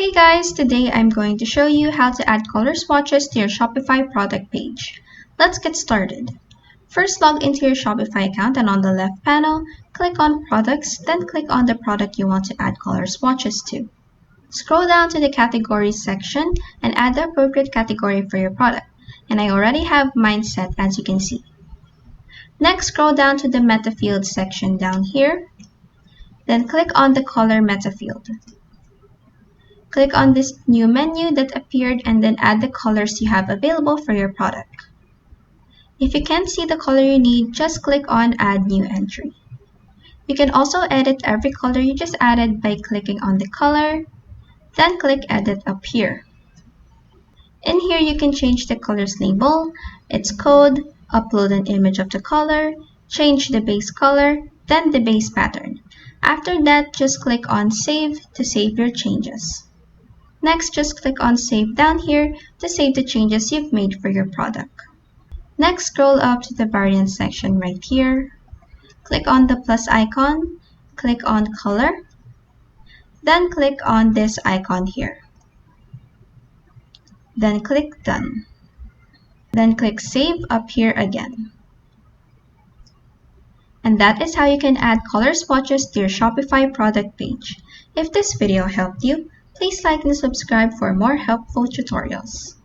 Hey guys, today I'm going to show you how to add color swatches to your Shopify product page. Let's get started. First, log into your Shopify account and on the left panel, click on Products, then click on the product you want to add color swatches to. Scroll down to the Categories section and add the appropriate category for your product, and I already have mine set as you can see. Next, scroll down to the Meta Fields section down here, then click on the Color Meta field. Click on this new menu that appeared and then add the colors you have available for your product. If you can't see the color you need, just click on Add New Entry. You can also edit every color you just added by clicking on the color, then click Edit up here. In here, you can change the color's label, its code, upload an image of the color, change the base color, then the base pattern. After that, just click on Save to save your changes. Next, just click on Save down here to save the changes you've made for your product. Next, scroll up to the Variants section right here. Click on the plus icon, click on Color, then click on this icon here. Then click Done. Then click Save up here again. And that is how you can add color swatches to your Shopify product page. If this video helped you, please like and subscribe for more helpful tutorials.